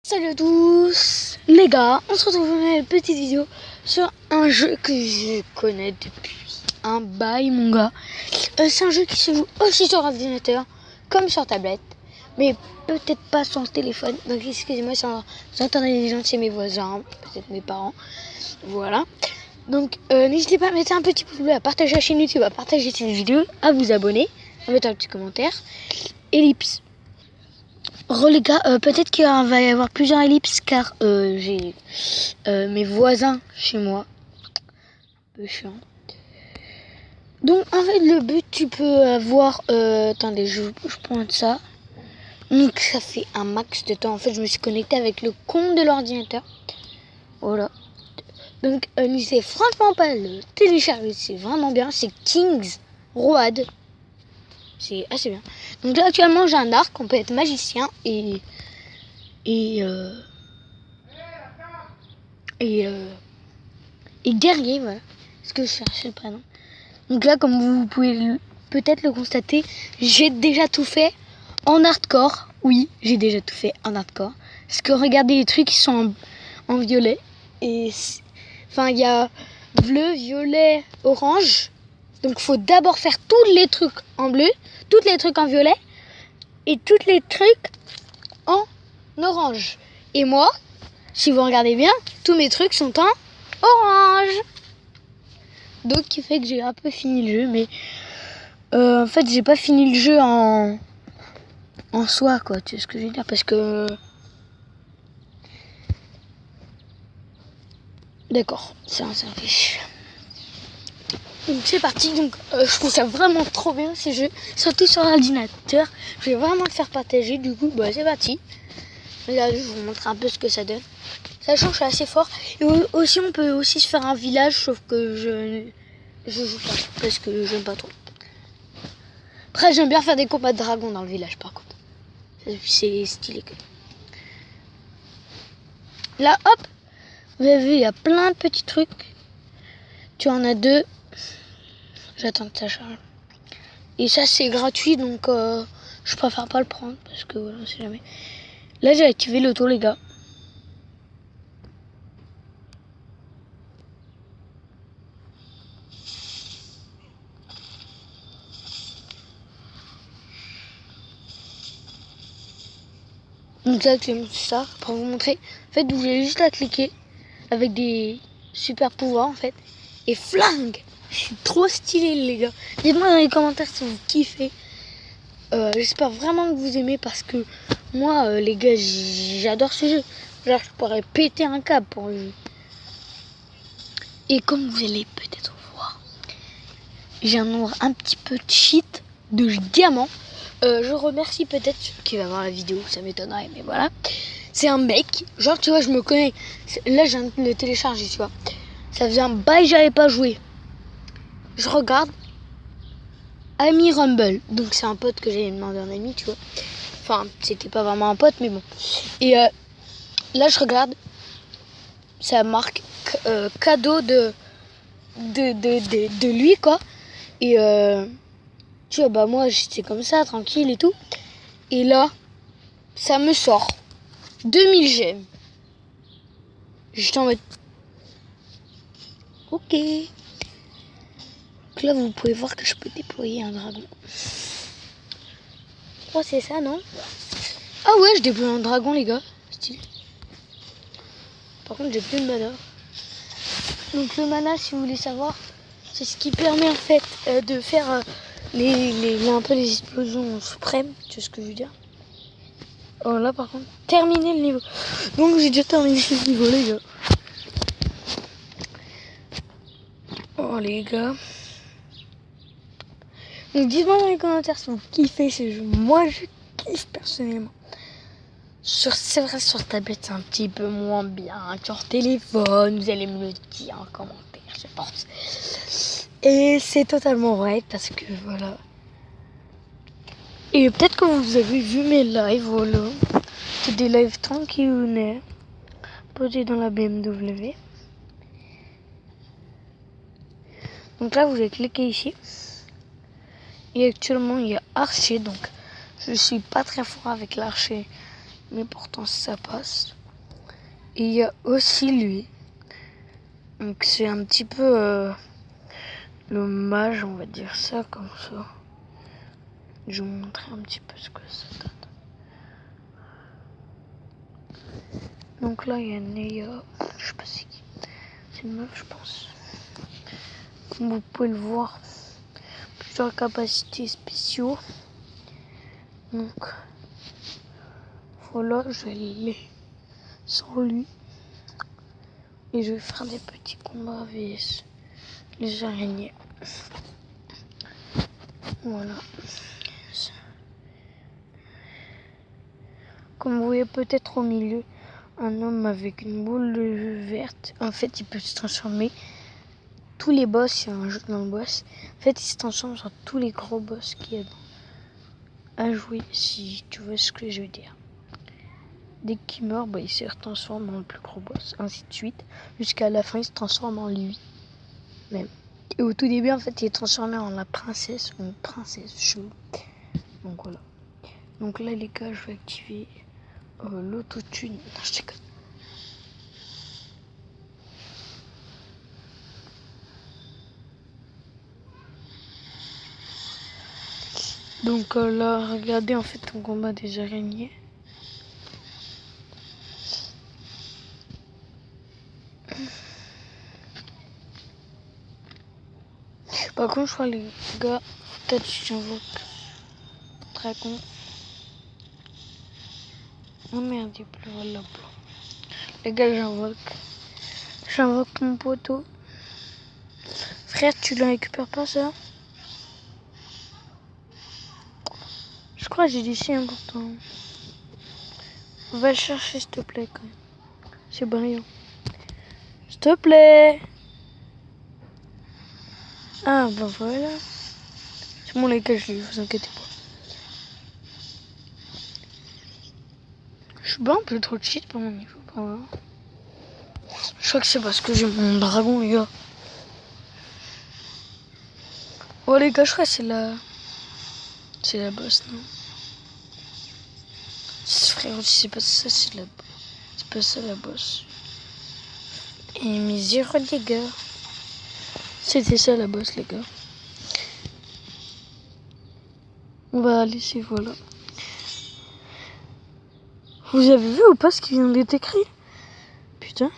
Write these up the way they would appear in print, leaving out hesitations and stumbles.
Salut à tous les gars, on se retrouve dans une petite vidéo sur un jeu que je connais depuis un bail mon gars. C'est un jeu qui se joue aussi sur ordinateur comme sur tablette, mais peut-être pas sur le téléphone. Donc excusez-moi si vous entendez des gens de chez mes voisins, peut-être mes parents. Voilà. Donc n'hésitez pas à mettre un petit pouce bleu, à partager la chaîne YouTube, à partager cette vidéo, à vous abonner, à mettre un petit commentaire. Ellipse. Les gars, peut-être qu'il va y avoir plusieurs ellipses car j'ai mes voisins chez moi. Un peu chiant. Donc en fait le but tu peux avoir attendez je prends ça. Donc ça fait un max de temps. En fait je me suis connecté avec le compte de l'ordinateur. Voilà. Donc n'hésitez franchement pas à le télécharger, c'est vraiment bien. C'est Kings Road. C'est assez bien. Donc là actuellement j'ai un arc, on peut être magicien et guerrier, voilà. Ce que je cherchais le prénom. Donc là, comme vous pouvez peut-être le constater, j'ai déjà tout fait en hardcore. Oui, j'ai déjà tout fait en hardcore. Parce que regardez les trucs qui sont en violet. Et enfin, il y a bleu, violet, orange. Donc il faut d'abord faire tous les trucs en bleu, tous les trucs en violet et tous les trucs en orange. Et moi, si vous regardez bien, tous mes trucs sont en orange. Donc qui fait que j'ai un peu fini le jeu, mais en fait j'ai pas fini le jeu en soi, quoi, tu sais ce que je veux dire, parce que d'accord, c'est un fiche. Donc c'est parti. Donc je trouve ça vraiment trop bien ces jeux, surtout sur l'ordinateur. Je vais vraiment le faire partager, du coup bah c'est parti. Là je vous montre un peu ce que ça donne. Sachant que je suis assez fort. Et aussi on peut aussi se faire un village, sauf que je joue pas parce que j'aime pas trop. Après j'aime bien faire des combats de dragons dans le village par contre. C'est stylé. Là hop, vous avez vu il y a plein de petits trucs. Tu en as deux. J'attends que ça charge. Et ça c'est gratuit donc je préfère pas le prendre parce que voilà on sait jamais. Là j'ai activé l'auto les gars. Donc là c'est ça pour vous montrer. En fait vous avez juste à cliquer avec des super pouvoirs en fait. Et flingue. Je suis trop stylé les gars. Dites-moi dans les commentaires si vous kiffez. J'espère vraiment que vous aimez parce que moi les gars j'adore ce jeu. Genre je pourrais péter un câble pour le jeu. Et comme vous allez peut-être voir, j'ai un nombre un petit peu cheat de diamants. Je remercie peut-être celui qui va voir la vidéo, ça m'étonnerait, mais voilà. C'est un mec, genre tu vois je me connais. Là je viens de le télécharger, tu vois. Ça faisait un bail j'avais pas joué. Je regarde. Ami Rumble, donc c'est un pote que j'ai demandé un ami, tu vois. Enfin, c'était pas vraiment un pote, mais bon. Et là, je regarde, ça marque cadeau de lui, quoi. Et tu vois, bah moi, j'étais comme ça, tranquille et tout. Et là, ça me sort 2000 gemmes. J'étais en mode, ok. Donc là, vous pouvez voir que je peux déployer un dragon. Oh, c'est ça, non? Ah ouais, je déploie un dragon, les gars. Stylé. Par contre, j'ai plus de mana. Donc le mana, si vous voulez savoir, c'est ce qui permet en fait de faire un peu les explosions suprêmes. Tu vois ce que je veux dire? Oh là, par contre, terminer le niveau. Donc j'ai déjà terminé le niveau, les gars. Oh les gars. Donc dites-moi dans les commentaires si vous kiffez ce jeu. Moi, je kiffe personnellement. C'est vrai, sur tablette, c'est un petit peu moins bien. Sur téléphone, vous allez me le dire en commentaire, je pense. Et c'est totalement vrai, parce que voilà. Et peut-être que vous avez vu mes lives, voilà. C'est des lives tranquilles, posés dans la BMW. Donc là, vous allez cliquer ici. Et actuellement, il y a archer, donc je suis pas très fort avec l'archer. mais pourtant ça passe. Et il y a aussi lui. Donc c'est un petit peu le mage, on va dire ça comme ça. Je vais vous montrer un petit peu ce que ça donne. Donc là il y a Neya, je sais pas c'est qui. C'est une meuf je pense. Comme vous pouvez le voir, plusieurs capacités spéciaux. Donc voilà, je vais aller sans lui. Et je vais faire des petits combats avec les araignées. Voilà. Comme vous voyez peut-être au milieu, un homme avec une boule verte. En fait, il peut se transformer. Tous les boss, il y a un jeu dans le boss. En fait, il se transforme sur tous les gros boss qu'il y a à jouer, si tu vois ce que je veux dire. Dès qu'il meurt, il se transforme en le plus gros boss, ainsi de suite. Jusqu'à la fin, il se transforme en lui. Même. Et au tout début, en fait, il est transformé en la princesse, ou une princesse chou. Donc voilà. Donc là, les gars, je vais activer l'autotune. Non, je déconne. Donc là, regardez en fait ton combat des araignées. Par contre, je crois les gars, peut-être j'invoque dragon. Oh merde, il pleut, voilà. Les gars, j'invoque mon poteau. Frère, tu le récupères pas ça? Je crois que j'ai dit si important. Va le chercher s'il te plaît quand même. C'est brillant. S'il te plaît. Ah bah voilà. C'est bon les gars, je l'ai, vous inquiétez pas. Je suis pas un peu trop cheat pour mon niveau, pas vrai. Je crois que c'est parce que j'ai mon dragon les gars. Oh les gars, je crois que c'est la boss, non? Frère, c'est pas ça, c'est pas ça la boss. Et mes 0 dégâts. C'était ça la boss les gars. On va laisser, voilà. Vous avez vu ou pas ce qui vient d'être écrit? Putain.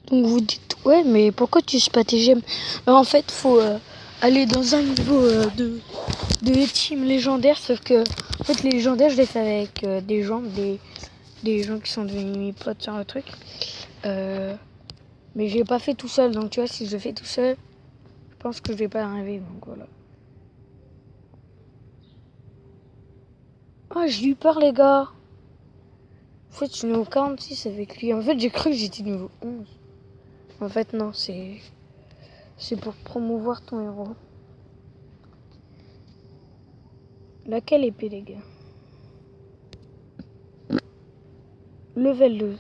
Donc vous dites, ouais, mais pourquoi tu sais pas tes gemmes? Alors, en fait, faut aller dans un niveau de team légendaire, sauf que, en fait, les légendaires, je les fais avec des gens qui sont devenus mes potes sur le truc. Mais je l'ai pas fait tout seul, donc tu vois, si je le fais tout seul, je pense que je vais pas y arriver, donc voilà. Ah, je lui parle, les gars. En fait, je suis niveau 46 avec lui. En fait, j'ai cru que j'étais niveau 11. En fait, non, c'est pour promouvoir ton héros. Laquelle épée, les gars? Level 2.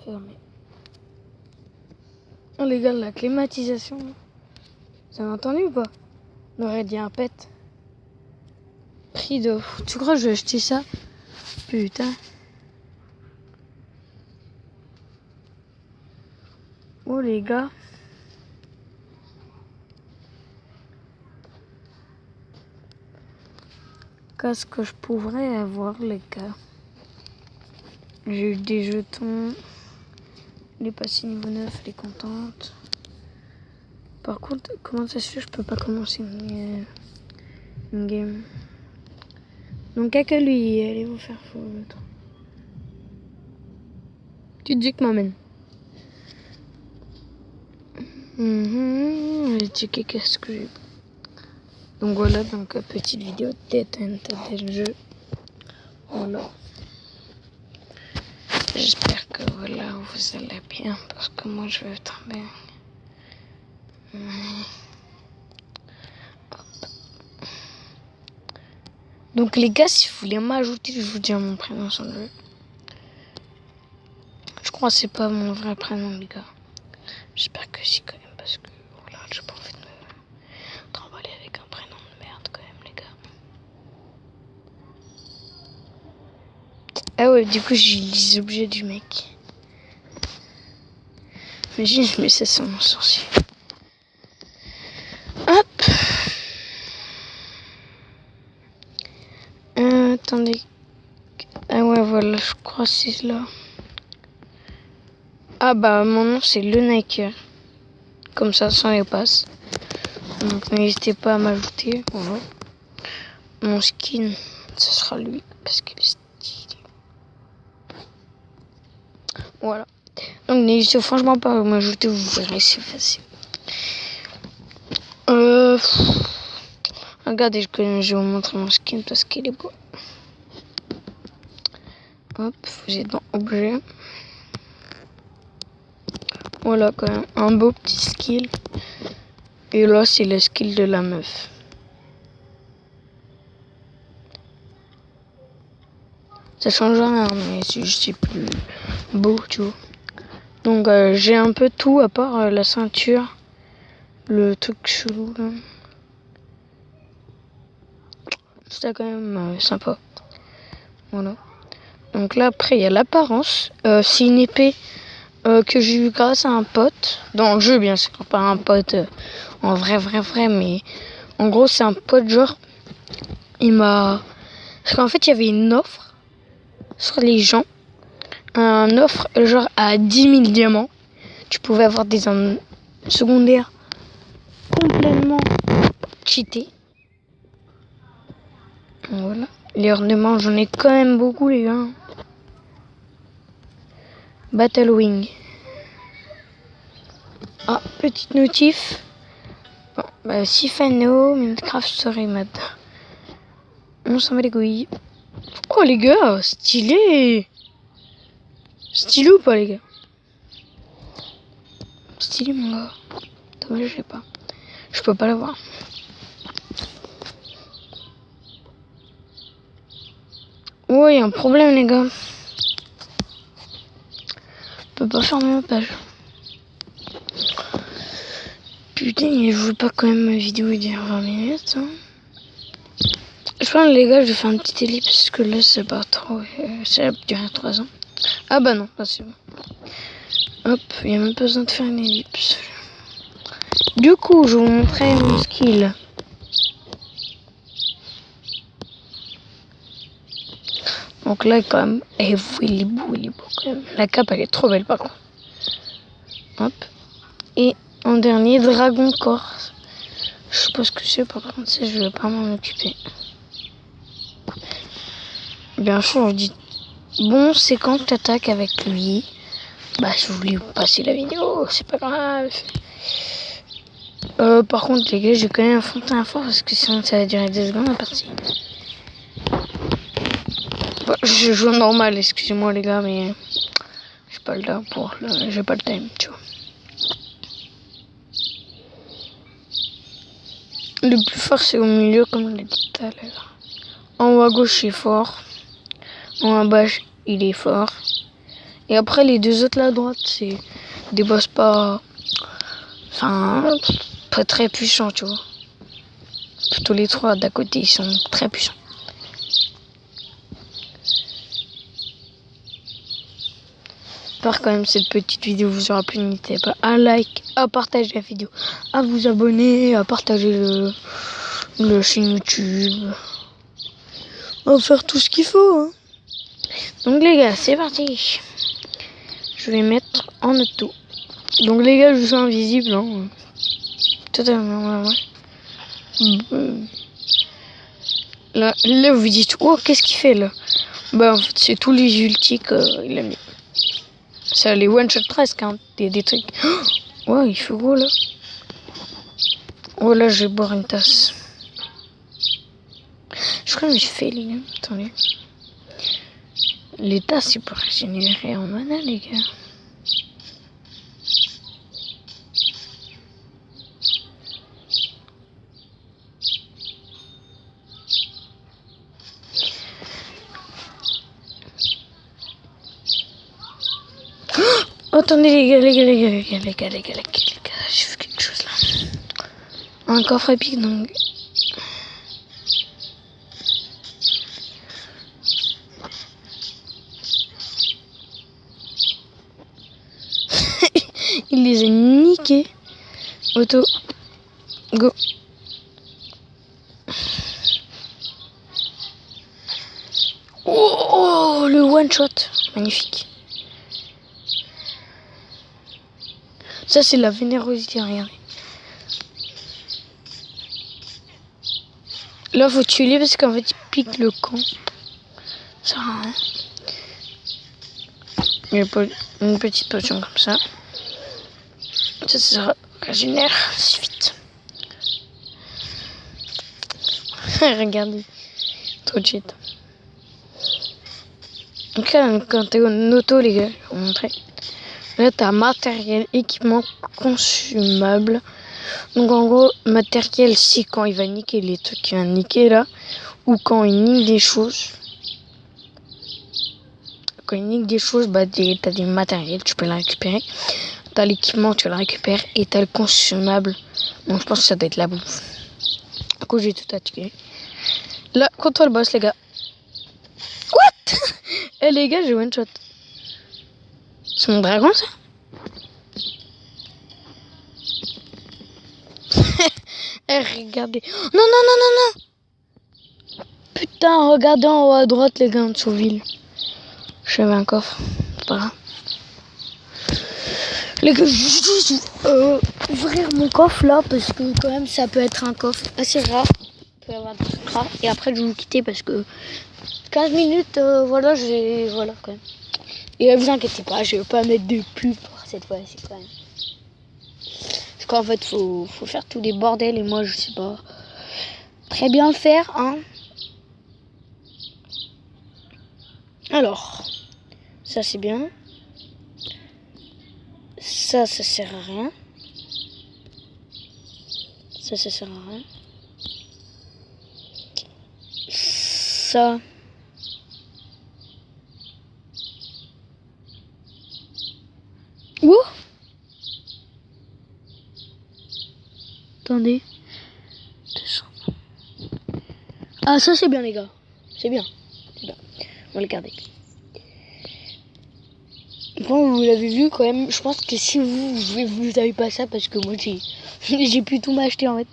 Fermé. Oh, les gars, la climatisation. Vous avez entendu ou pas? On aurait dit un pet. Prix de... Tu crois que je vais acheter ça? Putain. Oh, les gars. Qu'est-ce que je pourrais avoir, les gars? J'ai eu des jetons. Les passés niveau 9, les contentes. Par contre, comment ça se fait que je peux pas commencer une game? Donc, à que lui, allez vous faire foutre. Tu te dis que m'amène. Je vais checker qu'est-ce que j'ai. Donc voilà, donc petite vidéo tête le jeu. Voilà. J'espère que voilà, vous allez bien parce que moi je vais tomber. Donc les gars, si vous voulez m'ajouter, je vous dis mon prénom sur le jeu. Je crois que c'est pas mon vrai prénom les gars. J'espère que si quand même parce que voilà, j'ai pas envie de me trimballer avec un prénom de merde. ouais, du coup j'ai les objets du mec. Imagine, je mets ça sur mon sourcil. Hop. Attendez. Ah ouais, voilà, je crois que c'est là. Ah bah, mon nom c'est le Nike. Comme ça, sans les passes. Donc n'hésitez pas à m'ajouter. Voilà. Mon skin, ce sera lui. Parce qu'il est stylé. Voilà. Donc n'hésitez franchement pas à m'ajouter, vous verrez, c'est facile. Regardez, je vais vous montrer mon skin parce qu'il est beau. Hop, vous êtes dans objet. Voilà quand même, un beau petit skill. Et là, c'est le skill de la meuf. Ça change rien, mais c'est plus beau, tu vois. Donc j'ai un peu tout à part la ceinture. Le truc chelou là. C'était quand même sympa. Voilà. Donc là après il y a l'apparence. C'est une épée que j'ai eu grâce à un pote. Dans le jeu bien sûr, pas un pote en vrai, mais en gros c'est un pote genre. Il m'a... Parce qu'en fait il y avait une offre sur les gens. Un offre genre à 10 000 diamants. Tu pouvais avoir des armes secondaires complètement cheatés. Voilà. Les ornements, j'en ai quand même beaucoup, les gars. Battle Wing. Ah, petite notif. Bon, bah, Sifano, Minecraft Story Mode. On s'en met les couilles. Oh, les gars, stylé. Stylé ou pas, les gars? Stylé, mon gars. Dommage, je sais pas. Je peux pas l'avoir. Oh, il y a un problème, les gars. Je peux pas fermer ma page. Putain, mais je veux pas quand même ma vidéo dure 20 minutes. Hein. Je pense, les gars, je vais faire une petite ellipse parce que là, c'est pas trop. Ça va durer 3 ans. Ah bah non, là, c'est bon. Hop, il n'y a même pas besoin de faire une ellipse. Du coup, je vais vous montrer mon skill. Donc là, quand même, il est beau quand même. La cape, elle est trop belle, par contre. Hop. Et en dernier, Dragon Corse. Je sais pas ce que c'est, par contre, ça, je vais pas m'en occuper. Bien sûr, je dis, bon, c'est quand tu attaques avec lui. Bah, je voulais vous passer la vidéo, c'est pas grave. Par contre, les gars, j'ai quand même affronté un fort parce que sinon, ça va durer 2 secondes la partie. Bah, je joue normal, excusez-moi, les gars, mais j'ai pas le temps j'ai pas le time, tu vois. Le plus fort, c'est au milieu, comme on l'a dit tout à l'heure. En haut à gauche, c'est fort. En haut à bas, il est fort. Et après, les deux autres là à droite, c'est des boss pas... Enfin, pas très puissants, tu vois. Plutôt les trois d'à côté, ils sont très puissants. J'espère quand même cette petite vidéo vous aura plu. N'hésitez pas à like, à partager la vidéo, à vous abonner, à partager le chaîne YouTube. On va faire tout ce qu'il faut. Hein. Donc les gars, c'est parti. Je vais mettre en auto. Donc les gars, je suis invisible. Hein. Totalement. Là, vous vous dites, oh, qu'est-ce qu'il fait là? Bah en fait, c'est tous les ultis qu'il a mis. Ça les one shot presque, hein, des trucs. Oh, ouais, il fait gros là. Oh là, je vais boire une tasse. Je crois que j'ai fait les gars. Attendez. Les tasses, c'est pour régénérer en mana, les gars. Oh, attendez les gars, j'ai vu quelque chose là. Un coffre épique donc. Il les a niqués. Auto. Go. Oh, le one shot. Magnifique. Ça, c'est la vénérosité, regardez. Là, faut tuer parce qu'en fait, il pique le camp. Ça sert à rien. Une petite potion comme ça. Ça régénère si vite. Regardez. Trop de shit. Donc là, quand t'es en auto, les gars, je vais vous montrer. Là, t'as matériel, équipement, consumable. Donc en gros, matériel, c'est quand il va niquer les trucs qu'il va niquer là. Ou quand il nique des choses. Quand il nique des choses, bah t'as des matériels, tu peux les récupérer. T'as l'équipement, tu le récupères. Et t'as le consumable. Donc je pense que ça doit être la bouffe. Du coup, j'ai tout acheté. Là, contre le boss, les gars. What? Eh les gars, j'ai one shot. C'est mon dragon, ça? Eh, regardez. Non, non, non, non, non. Putain, regardez en haut à droite, les gars, en dessous ville. J'avais un coffre. C'est pas grave. Les gars, je vais ouvrir mon coffre là, parce que quand même, ça peut être un coffre assez rare. Il peut y avoir des trucs rares. Et après, je vais vous quitter parce que 15 minutes, voilà, voilà, quand même. Et vous inquiétez pas, je vais pas mettre de pub pour cette fois, c'est quand même. Parce qu'en fait, faut faire tous les bordels et moi, je sais pas très bien le faire, hein. Alors, ça c'est bien. Ça sert à rien. Ça sert à rien. Ça. Ouh! Attendez. Ah, ça c'est bien, les gars. C'est bien. C'est bien. On va le garder. Bon, vous l'avez vu quand même. Je pense que si vous avez pas ça, parce que moi j'ai pu tout m'acheter en fait.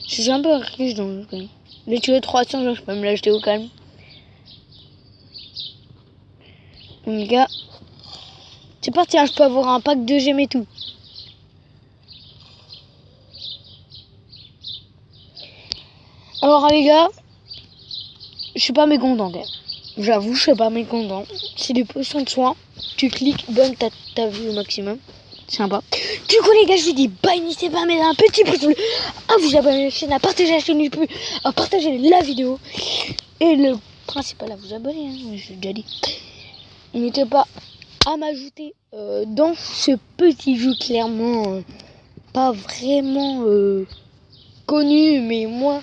C'est un peu riche dans le jeu quand même. Mais tu veux 300, genre, je peux me l'acheter au calme. Donc, les gars, c'est parti, hein, je peux avoir un pack de gemmes et tout. Alors les gars, je suis pas mécontent quand même. J'avoue, je suis pas mécontent. C'est des potions de soins. Tu cliques, donne ta vie au maximum. Sympa. Du coup les gars, je vous dis bye, n'hésitez pas à mettre un petit pouce bleu, à vous abonner à la chaîne, à partager la chaîne YouTube, à partager la vidéo. Et le principal à vous abonner, hein, je l'ai déjà dit. N'hésitez pas à m'ajouter dans ce petit jeu clairement pas vraiment connu, mais moi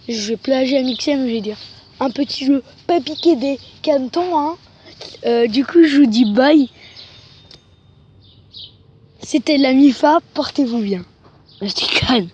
je vais plagier à Mixem, je vais dire un petit jeu pas piqué des canetons, hein. Du coup je vous dis bye. C'était la Mifa, portez-vous bien. Je déconne.